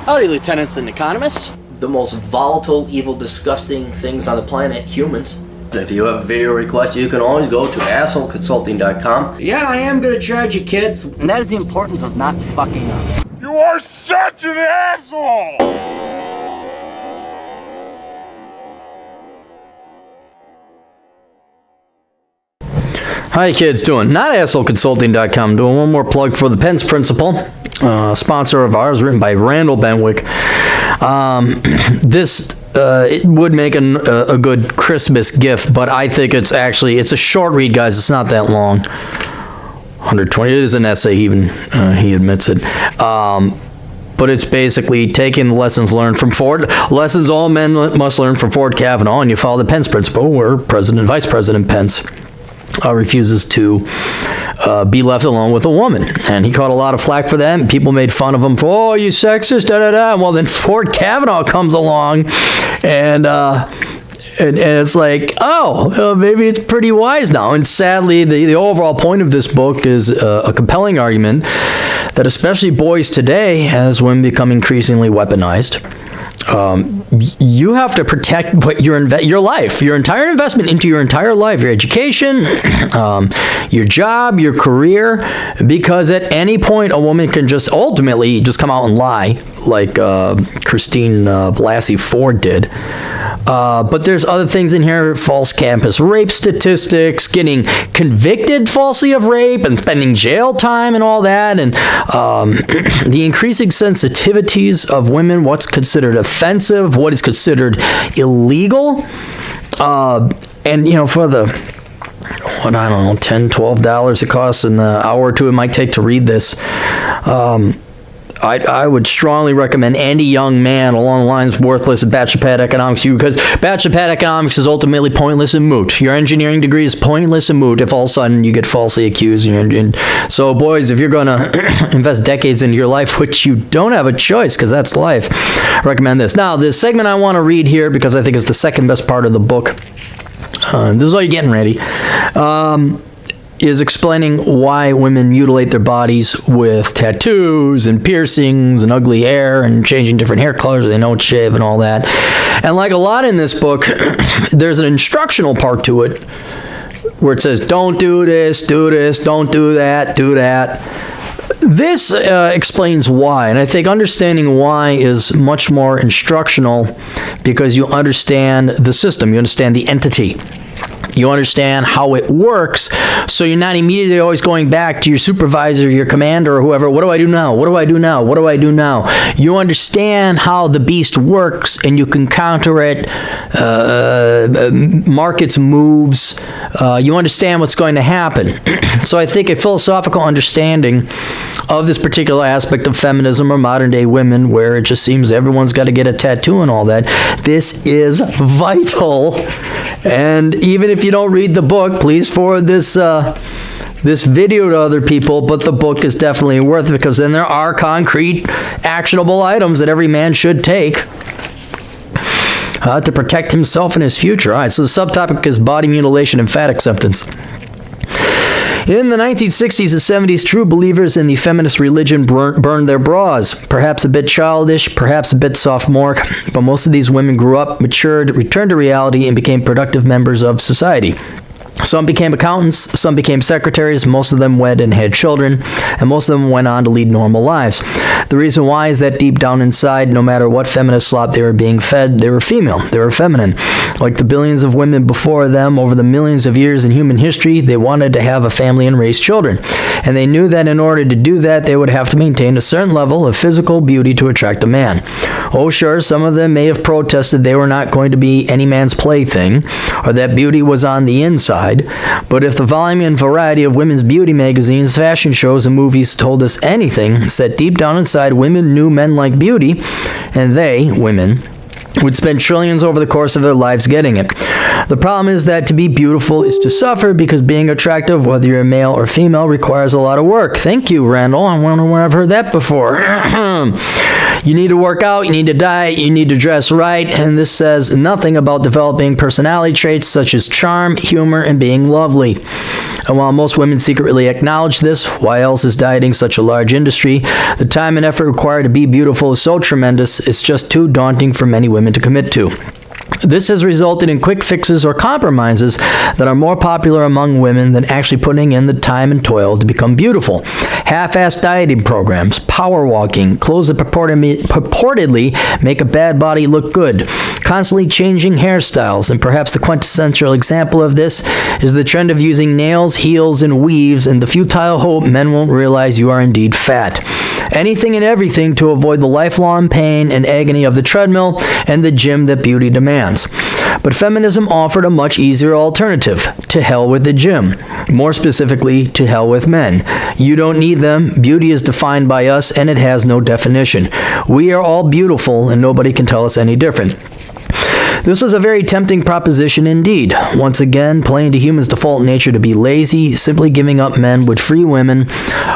Howdy, lieutenants and economists. The most volatile, evil, disgusting things on the planet, humans. If you have a video request, you can always go to assholeconsulting.com. Yeah, I am gonna charge you, kids. And that is the importance of not fucking up. You are such an asshole! How you kids doing? Not assholeconsulting.com. Doing one more plug for the Pence Principle, sponsor of ours, written by Randall Benwick. This it would make a good Christmas gift, but I think it's a short read, guys. It's not that long. 120. It is an essay. He admits it. But it's basically taking the lessons learned from Ford, lessons all men must learn from Ford Kavanaugh, and you follow the Pence Principle, where Vice President Pence refuses to be left alone with a woman. And he caught a lot of flack for that, and people made fun of him for, oh, you sexist, da-da-da. Well, then Ford Kavanaugh comes along, and it's like, oh, maybe it's pretty wise now. And sadly, the overall point of this book is a compelling argument that especially boys today, as women become increasingly weaponized, you have to protect what your life, your entire investment into your entire life, your education, your job, your career, because at any point a woman can just ultimately just come out and lie, like Christine Blasey Ford did. But there's other things in here, false campus rape statistics, getting convicted falsely of rape and spending jail time and all that, and the increasing sensitivities of women, what's considered offensive, what is considered illegal, and for the, $10, $12 it costs an hour or two it might take to read this, I would strongly recommend any young man along the lines worthless of bachelor economics, because bachelor economics is ultimately pointless and moot. Your engineering degree is pointless and moot if all of a sudden you get falsely accused. So boys, if you're going to invest decades into your life, which you don't have a choice because that's life, recommend this. Now, the segment I want to read here, because I think it's the second best part of the book, this is all you're getting ready, is explaining why women mutilate their bodies with tattoos and piercings and ugly hair and changing different hair colors, they don't shave and all that. And like a lot in this book, there's an instructional part to it where it says, don't do this, don't do that, do that. This explains why, and I think understanding why is much more instructional because you understand the system, you understand the entity. You understand how it works, so you're not immediately always going back to your supervisor, your commander, or whoever. What do I do now? What do I do now? What do I do now? You understand how the beast works, and you can counter it. Markets moves. You understand what's going to happen. So I think a philosophical understanding of this particular aspect of feminism or modern-day women, where it just seems everyone's got to get a tattoo and all that, this is vital. And even if you don't read the book, please forward this video to other people, but the book is definitely worth it, because then there are concrete, actionable items that every man should take to protect himself and his future. All right, so the subtopic is body mutilation and fat acceptance. In the 1960s and 70s, true believers in the feminist religion burned their bras. Perhaps a bit childish, perhaps a bit sophomoric, but most of these women grew up, matured, returned to reality, and became productive members of society. Some became accountants, some became secretaries, most of them wed and had children, and most of them went on to lead normal lives. The reason why is that deep down inside, no matter what feminist slop they were being fed, they were female, they were feminine. Like the billions of women before them over the millions of years in human history, they wanted to have a family and raise children. And they knew that in order to do that, they would have to maintain a certain level of physical beauty to attract a man. Oh sure, some of them may have protested they were not going to be any man's plaything, or that beauty was on the inside. But if the volume and variety of women's beauty magazines, fashion shows, and movies told us anything, it's that deep down inside women knew men liked beauty, and they, women, would spend trillions over the course of their lives getting it. The problem is that to be beautiful is to suffer because being attractive, whether you're male or female, requires a lot of work. Thank you, Randall. I wonder where I've heard that before. You need to work out, you need to diet, you need to dress right, and this says nothing about developing personality traits such as charm, humor, and being lovely. And while most women secretly acknowledge this, why else is dieting such a large industry? The time and effort required to be beautiful is so tremendous, it's just too daunting for many women to commit to. This has resulted in quick fixes or compromises that are more popular among women than actually putting in the time and toil to become beautiful. Half-assed dieting programs, power walking, clothes that purportedly make a bad body look good, constantly changing hairstyles, and perhaps the quintessential example of this is the trend of using nails, heels, and weaves in the futile hope men won't realize you are indeed fat. Anything and everything to avoid the lifelong pain and agony of the treadmill and the gym that beauty demands. But feminism offered a much easier alternative. To hell with the gym. More specifically, to hell with men. You don't need them. Beauty is defined by us, and it has no definition. We are all beautiful, and nobody can tell us any different. This was a very tempting proposition indeed. Once again, playing to humans' default nature to be lazy, simply giving up men would free women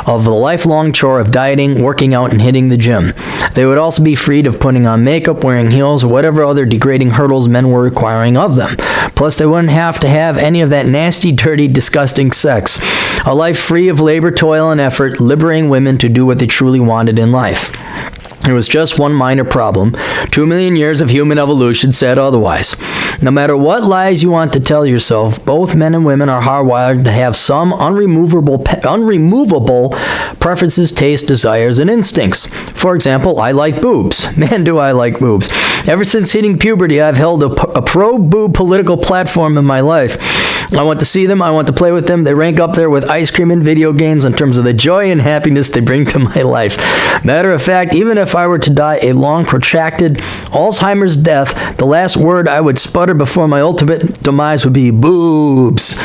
of the lifelong chore of dieting, working out, and hitting the gym. They would also be freed of putting on makeup, wearing heels, or whatever other degrading hurdles men were requiring of them. Plus, they wouldn't have to have any of that nasty, dirty, disgusting sex. A life free of labor, toil, and effort, liberating women to do what they truly wanted in life. There was just one minor problem. 2 million years of human evolution said otherwise. No matter what lies you want to tell yourself, both men and women are hardwired to have some unremovable preferences, tastes, desires, and instincts. For example, I like boobs. Man, do I like boobs. Ever since hitting puberty, I've held a pro-boob political platform in my life. I want to see them. I want to play with them. They rank up there with ice cream and video games in terms of the joy and happiness they bring to my life. Matter of fact, even if I were to die a long, protracted Alzheimer's death, the last word I would sputter before my ultimate demise would be boobs.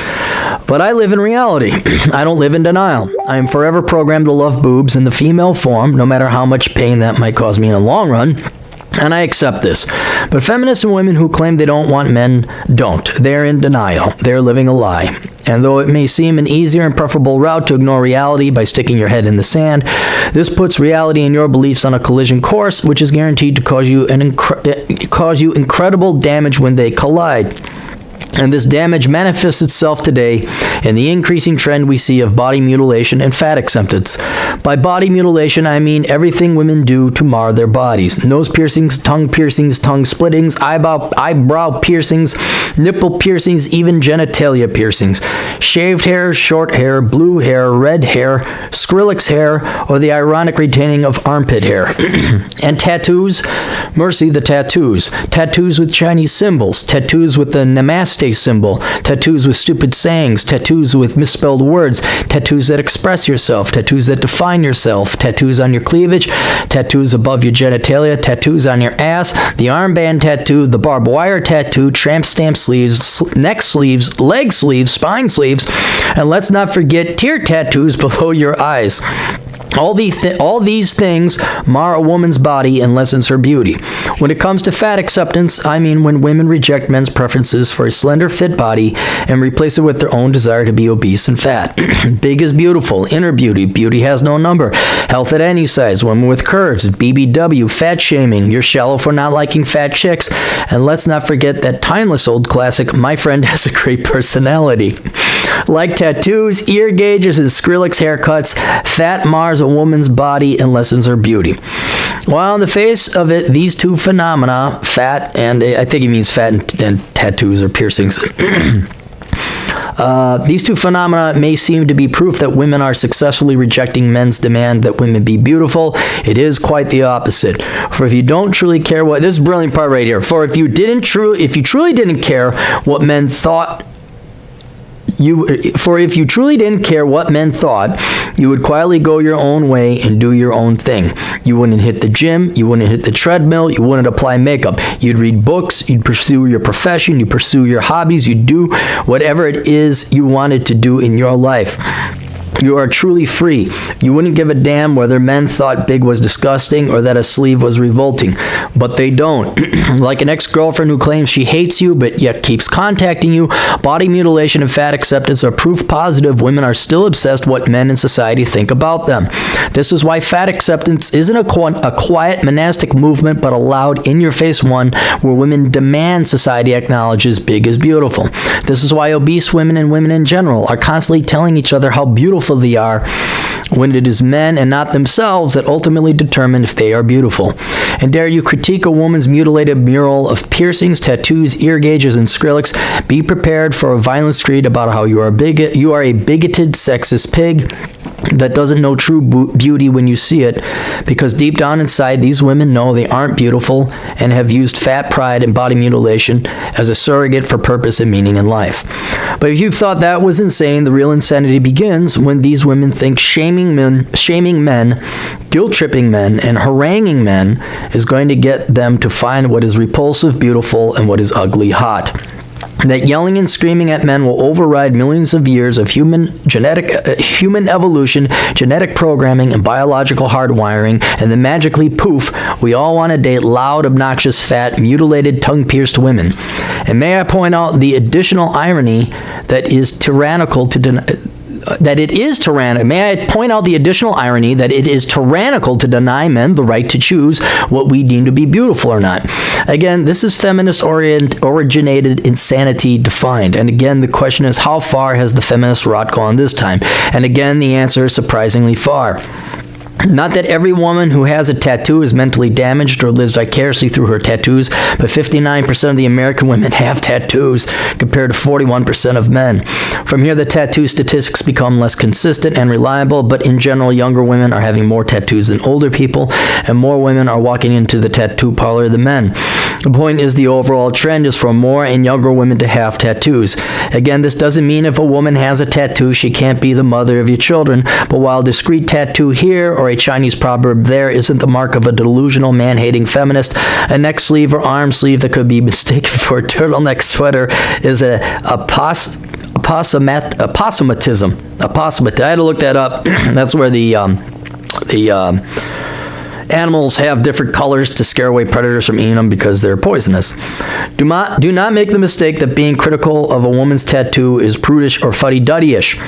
But I live in reality. I don't live in denial. I am forever programmed to love boobs in the female form, no matter how much pain that might cause me in the long run. And I accept this. But feminists and women who claim they don't want men don't. They're in denial. They're living a lie. And though it may seem an easier and preferable route to ignore reality by sticking your head in the sand, this puts reality and your beliefs on a collision course, which is guaranteed to cause you incredible damage when they collide. And this damage manifests itself today in the increasing trend we see of body mutilation and fat acceptance. By body mutilation, I mean everything women do to mar their bodies. Nose piercings, tongue splittings, eyebrow piercings, nipple piercings, even genitalia piercings. Shaved hair, short hair, blue hair, red hair, Skrillex hair, or the ironic retaining of armpit hair. And tattoos? Mercy the tattoos. Tattoos with Chinese symbols. Tattoos with the namaste symbol, tattoos with stupid sayings, tattoos with misspelled words, tattoos that express yourself, tattoos that define yourself, tattoos on your cleavage, tattoos above your genitalia, tattoos on your ass, the armband tattoo, the barbed wire tattoo, tramp stamp sleeves, neck sleeves, leg sleeves, spine sleeves, and let's not forget tear tattoos below your eyes. All these things mar a woman's body and lessens her beauty. When it comes to fat acceptance, I mean when women reject men's preferences for a slender, fit body and replace it with their own desire to be obese and fat. Big is beautiful. Inner beauty. Beauty has no number. Health at any size. Women with curves. BBW. Fat shaming. You're shallow for not liking fat chicks. And let's not forget that timeless old classic, my friend has a great personality. Like tattoos, ear gauges, and Skrillex haircuts, fat mars a woman's body and lessens her beauty. While on the face of it, these two phenomena, fat and I think he means fat and tattoos or piercings, these two phenomena may seem to be proof that women are successfully rejecting men's demand that women be beautiful. It is quite the opposite. For if you don't truly care what, this is a brilliant part right here. For if you truly didn't care what men thought, if you truly didn't care what men thought, you would quietly go your own way and do your own thing. You wouldn't hit the gym, you wouldn't hit the treadmill, you wouldn't apply makeup. You'd read books, you'd pursue your profession, you'd pursue your hobbies, you'd do whatever it is you wanted to do in your life. You are truly free. You wouldn't give a damn whether men thought big was disgusting or that a sleeve was revolting. But they don't. Like an ex-girlfriend who claims she hates you but yet keeps contacting you, body mutilation and fat acceptance are proof positive women are still obsessed what men in society think about them. This is why fat acceptance isn't a quiet monastic movement but a loud, in-your-face one where women demand society acknowledges big is beautiful. This is why obese women and women in general are constantly telling each other how beautiful they are when it is men and not themselves that ultimately determine if they are beautiful. And dare you critique a woman's mutilated mural of piercings, tattoos, ear gauges, and Skrillex, be prepared for a violent screed about how you are a bigoted, sexist pig that doesn't know true beauty when you see it, because deep down inside, these women know they aren't beautiful and have used fat pride and body mutilation as a surrogate for purpose and meaning in life. But if you thought that was insane, the real insanity begins when these women think shaming men, guilt-tripping men, and haranguing men is going to get them to find what is repulsive beautiful and what is ugly hot. That yelling and screaming at men will override millions of years of human evolution, genetic programming, and biological hardwiring, and then magically, poof, we all want to date loud, obnoxious, fat, mutilated, tongue-pierced women. And may I point out the additional irony that is tyrannical to May I point out the additional irony that it is tyrannical to deny men the right to choose what we deem to be beautiful or not. Again, this is feminist-originated insanity defined. And again, the question is, how far has the feminist rot gone this time? And again, the answer is surprisingly far. Not that every woman who has a tattoo is mentally damaged or lives vicariously through her tattoos, but 59% of the American women have tattoos compared to 41% of men. From here, the tattoo statistics become less consistent and reliable, but in general, younger women are having more tattoos than older people, and more women are walking into the tattoo parlor than men. The point is the overall trend is for more and younger women to have tattoos. Again, this doesn't mean if a woman has a tattoo, she can't be the mother of your children, but while discreet tattoo here or a Chinese proverb there isn't the mark of a delusional man-hating feminist, a neck sleeve or arm sleeve that could be mistaken for a turtleneck sweater is apostematism. I had to look that up. That's where the animals have different colors to scare away predators from eating them because they're poisonous. Do not make the mistake that being critical of a woman's tattoo is prudish or fuddy-duddy-ish.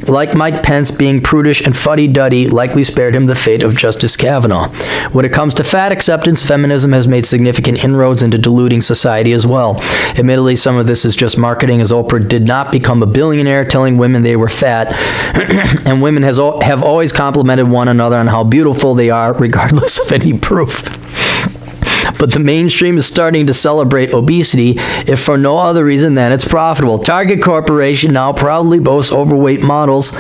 Like Mike Pence, being prudish and fuddy-duddy likely spared him the fate of Justice Kavanaugh. When it comes to fat acceptance, feminism has made significant inroads into diluting society as well. Admittedly, some of this is just marketing, as Oprah did not become a billionaire telling women they were fat, and women have always complimented one another on how beautiful they are, regardless of any proof. But the mainstream is starting to celebrate obesity, if for no other reason than it's profitable. Target Corporation now proudly boasts overweight models.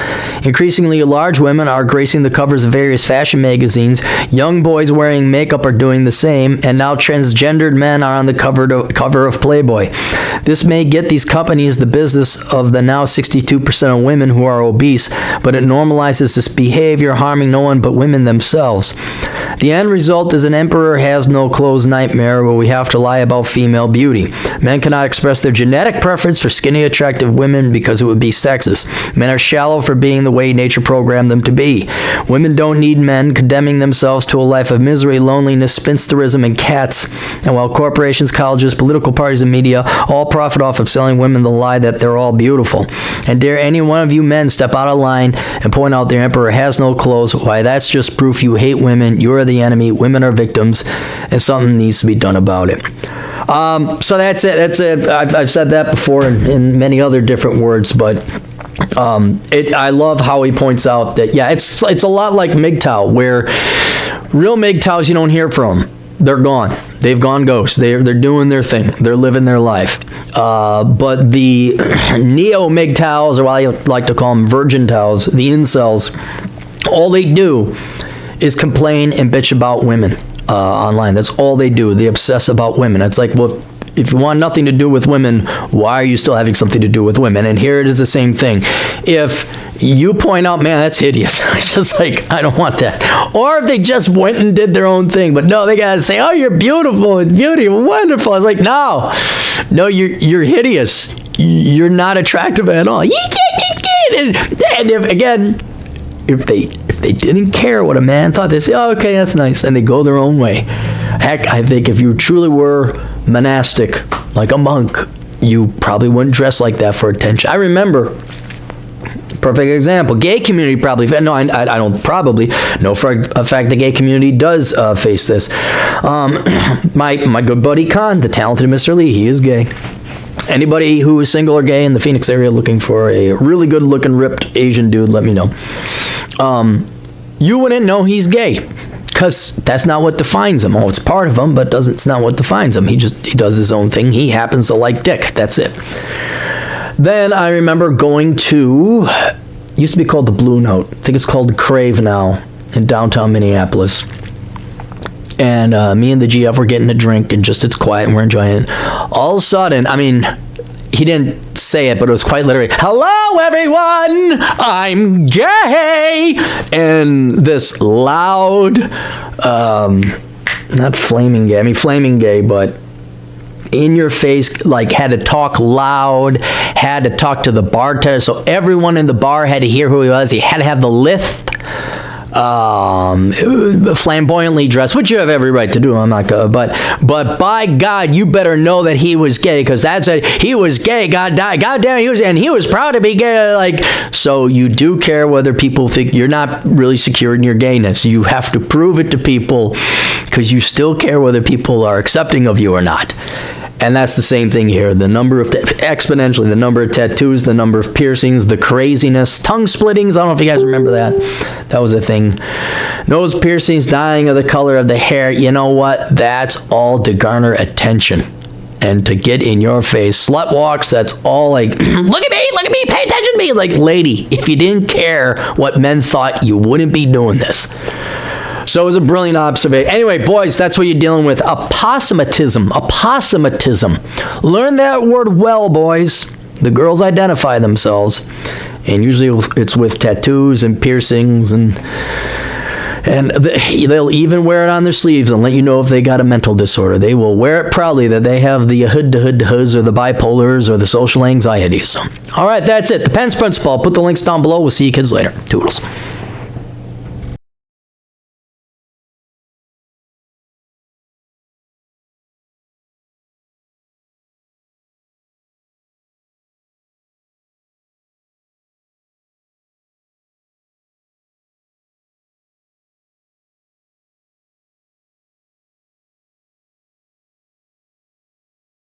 Increasingly large women are gracing the covers of various fashion magazines. Young boys wearing makeup are doing the same, and now transgendered men are on the cover of Playboy. This may get these companies the business of the now 62% of women who are obese, but it normalizes this behavior, harming no one but women themselves. The end result is an emperor has no clothes nightmare where we have to lie about female beauty. Men cannot express their genetic preference for skinny, attractive women because it would be sexist. Men are shallow for being the way nature programmed them to be. Women don't need men condemning themselves to a life of misery, loneliness, spinsterism, and cats. And while corporations, colleges, political parties, and media all profit off of selling women the lie that they're all beautiful. And dare any one of you men step out of line and point out their emperor has no clothes, why that's just proof you hate women, you're the enemy, women are victims, and something needs to be done about it. So that's it. I've said that before in many other different words, but I love how he points out that, yeah, it's a lot like MGTOW, where real MGTOWs you don't hear from. They're gone. They've gone ghost. They're doing their thing. They're living their life. But the neo-MGTOWs, or what I like to call them virgin towels, the incels, all they do is complain and bitch about women online. That's all they do. They obsess about women. It's like, well, if you want nothing to do with women, why are you still having something to do with women? And here it is the same thing. If you point out, man, that's hideous, it's just like, I don't want that. Or if they just went and did their own thing, but no, they gotta say, oh, you're beautiful, it's beautiful, wonderful. It's like, no, you're hideous. You're not attractive at all. And if, again, if they didn't care what a man thought, they say, oh, okay, that's nice, and they go their own way. Heck, I think if you truly were monastic, like a monk, you probably wouldn't dress like that for attention. I remember, perfect example, gay community probably, no, I don't probably know for a fact the gay community does face this. My good buddy Khan, the talented Mr. Lee, he is gay. Anybody who is single or gay in the Phoenix area looking for a really good looking ripped Asian dude, let me know. You wouldn't know he's gay, because that's not what defines him. Oh, it's part of him, but it's not what defines him. He does his own thing. He happens to like dick. That's it. Then I remember going to, used to be called the Blue Note. I think it's called Crave now, in downtown Minneapolis. And me and the GF were getting a drink, and just it's quiet, and we're enjoying it. All of a sudden, I mean, he didn't say it, but it was quite literally, hello, everyone, I'm gay. And this loud, not flaming gay, I mean flaming gay, but in your face, like had to talk loud, had to talk to the bartender, so everyone in the bar had to hear who he was. He had to have the lisp, flamboyantly dressed, which you have every right to do. I'm not gonna, but by God, you better know that he was gay, because that's it. He was gay. God damn, he was proud to be gay. Like, so you do care whether people think you're not really secure in your gayness. You have to prove it to people, because you still care whether people are accepting of you or not. And that's the same thing here. The number of, exponentially, the number of tattoos, the number of piercings, the craziness, tongue splittings. I don't know if you guys remember that. That was a thing. Nose piercings, dyeing of the color of the hair. You know what? That's all to garner attention and to get in your face. Slut walks, that's all like, look at me, pay attention to me. It's like, lady, if you didn't care what men thought, you wouldn't be doing this. So it was a brilliant observation. Anyway, boys, that's what you're dealing with. Approximatism. Learn that word well, boys. The girls identify themselves, and usually it's with tattoos and piercings, and they'll even wear it on their sleeves and let you know if they got a mental disorder. They will wear it proudly that they have the hoods or the bipolars or the social anxieties. So, all right, that's it. The Pence Principle. I'll put the links down below. We'll see you kids later. Toodles.